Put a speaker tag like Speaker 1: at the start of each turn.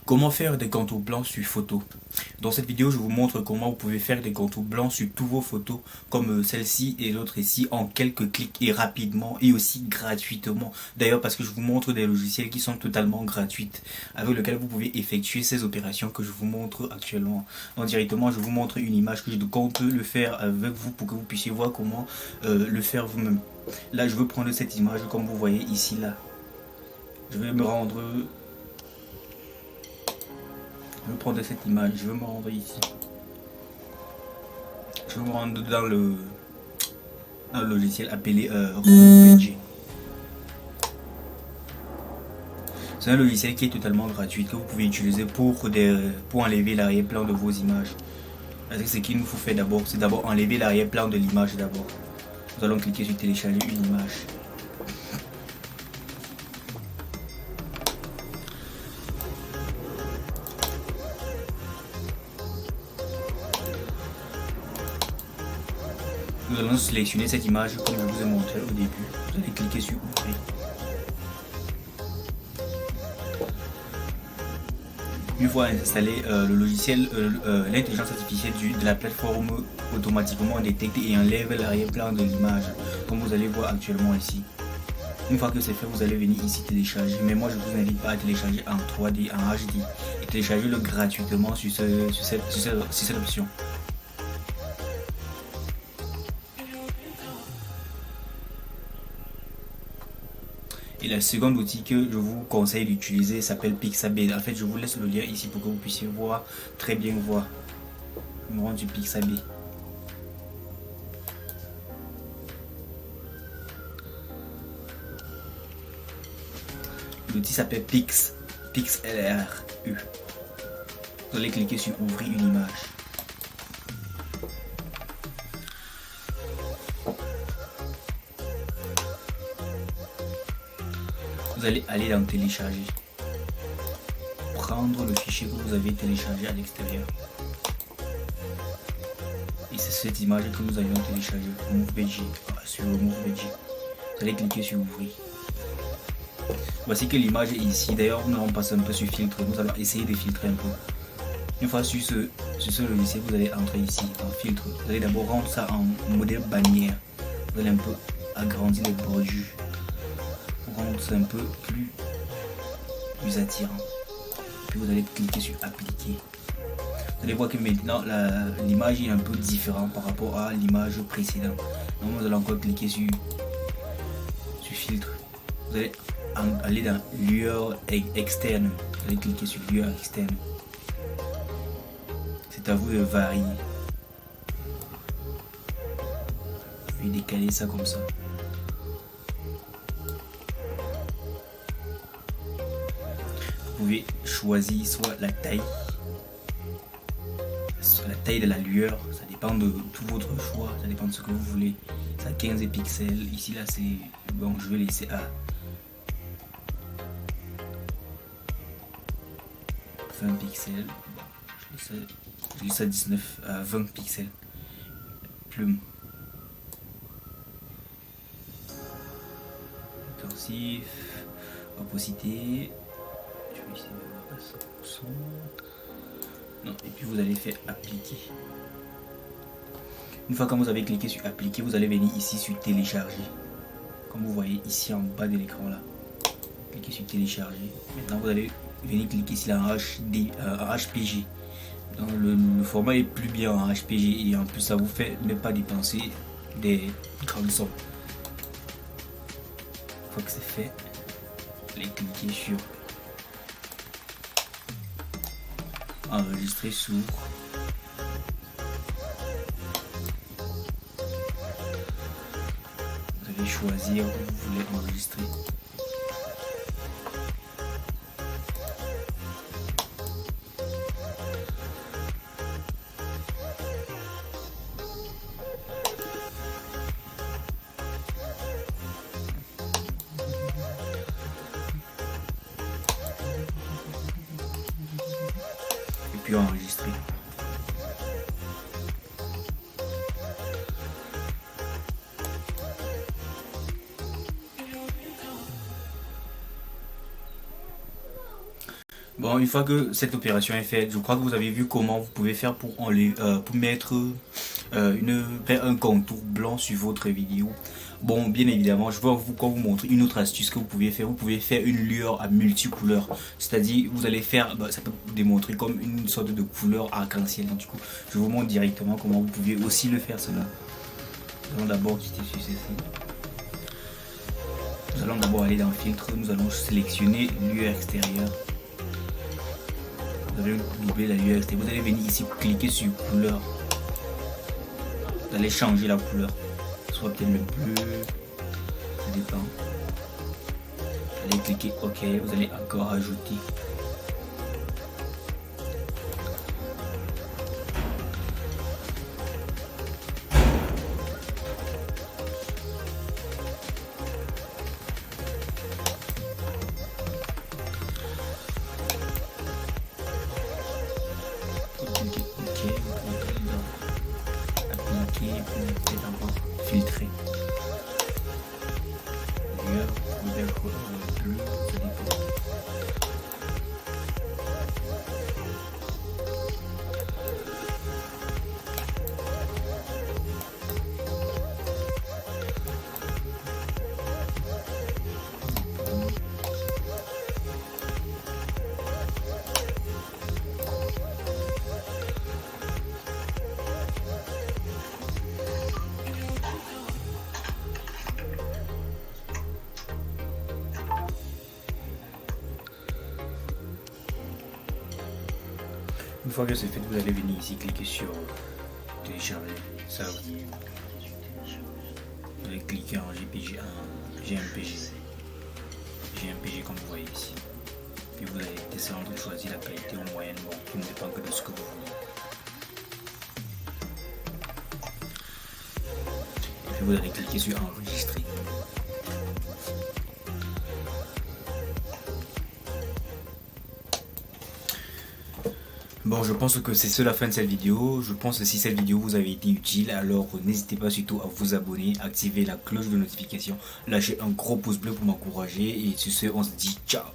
Speaker 1: Comment faire des contours blancs sur photo? Dans cette vidéo, je vous montre comment vous pouvez faire des contours blancs sur tous vos photos, comme celle-ci et l'autre ici, en quelques clics et rapidement et aussi gratuitement. D'ailleurs, parce que je vous montre des logiciels qui sont totalement gratuits, avec lesquels vous pouvez effectuer ces opérations que je vous montre actuellement. Donc directement, je vous montre une image que je compte le faire avec vous pour que vous puissiez voir comment le faire vous-même. Là, je veux prendre cette image comme vous voyez ici, là. Je vais me rendre... Je vais prendre cette image, je vais me rendre ici. Je vais me rendre dans le logiciel appelé RemovePG. C'est un logiciel qui est totalement gratuit, que vous pouvez utiliser pour enlever l'arrière-plan de vos images. Ce qu'il nous faut faire d'abord, c'est d'abord enlever l'arrière-plan de l'image d'abord. Nous allons cliquer sur télécharger une image. Nous allons sélectionner cette image comme je vous ai montré au début. Vous allez cliquer sur ouvrir. Une fois installé le logiciel, l'intelligence artificielle de la plateforme automatiquement détecte et enlève l'arrière-plan de l'image, comme vous allez voir actuellement ici. Une fois que c'est fait, vous allez venir ici télécharger. Mais moi, je vous invite pas à télécharger en 3D, en HD. Et téléchargez-le gratuitement sur cette option. Et la seconde outil que je vous conseille d'utiliser s'appelle Pixabay. En fait, je vous laisse le lien ici pour que vous puissiez voir, très bien voir. Je me rends du Pixabay. L'outil s'appelle PixLR-U. Vous allez cliquer sur ouvrir une image. Vous allez aller dans télécharger. Prendre le fichier que vous avez téléchargé à l'extérieur. Et c'est cette image que nous avions téléchargée sur RemovePG. Vous allez cliquer sur ouvrir. Voici que l'image est ici. D'ailleurs, nous allons passer un peu sur filtre. Nous allons essayer de filtrer un peu. Une fois sur ce logiciel, vous allez entrer ici en filtre. Vous allez d'abord rendre ça en modèle bannière. Vous allez un peu agrandir les bordures pour rendre ça un peu plus attirant. Puis vous allez cliquer sur appliquer. Vous allez voir que maintenant l'image est un peu différente par rapport à l'image précédente. Donc vous allez encore cliquer sur filtre. Vous allez aller dans lueur externe. Vous allez cliquer sur lueur externe. C'est à vous de varier. Je vais décaler ça comme ça. Vous pouvez choisir soit la taille de la lueur, ça dépend de tout votre choix, ça dépend de ce que vous voulez. C'est à 15 pixels, ici là c'est bon, je vais laisser à 20 pixels, je laisse à 19 à 20 pixels. Plume. Intensif, opacité. Je vais essayer de voir ça. Non, et puis vous allez faire appliquer. Une fois que vous avez cliqué sur appliquer, vous allez venir ici sur télécharger. Comme vous voyez ici en bas de l'écran là. Cliquez sur télécharger. Maintenant vous allez venir cliquer ici en HD, en HPG. Donc le format est plus bien en HPG et en plus ça vous fait ne pas dépenser des grandes sommes. Une fois que c'est fait, vous allez cliquer sur enregistrer sous. Vous allez choisir où vous voulez enregistrer. Et puis enregistrer. Bon, une fois que cette opération est faite, je crois que vous avez vu comment vous pouvez faire pour pour mettre un contour blanc sur votre vidéo. Bon, bien évidemment, je vais vous montrer une autre astuce que vous pouvez faire. Vous pouvez faire une lueur à multicouleurs. C'est-à-dire, vous allez faire, ça peut vous démontrer comme une sorte de couleur arc-en-ciel. Du coup, je vous montre directement comment vous pouvez aussi le faire cela. Nous allons d'abord quitter sur ceci. Nous allons d'abord aller dans filtre. Nous allons sélectionner lueur extérieure. Vous allez doubler la lueur extérieure. Vous allez venir ici, cliquer sur couleur. Vous allez changer la couleur. Soit peut-être le bleu, ça dépend. Vous allez cliquer OK, vous allez encore ajouter. Peut-être encore filtrer. Lueur, bleu, ça dépend. Une fois que c'est fait, vous allez venir ici, cliquer sur télécharger. Ça vous allez cliquer en JPG, GMPG comme vous voyez ici. Puis vous allez descendre et choisir la qualité en moyenne, bon, tout ne dépend que de ce que vous voulez. Et puis vous allez cliquer sur enregistrer. Bon, je pense que c'est la fin de cette vidéo. Je pense que si cette vidéo vous avait été utile, alors n'hésitez pas surtout à vous abonner, activer la cloche de notification, lâcher un gros pouce bleu pour m'encourager. Et sur ce, on se dit ciao.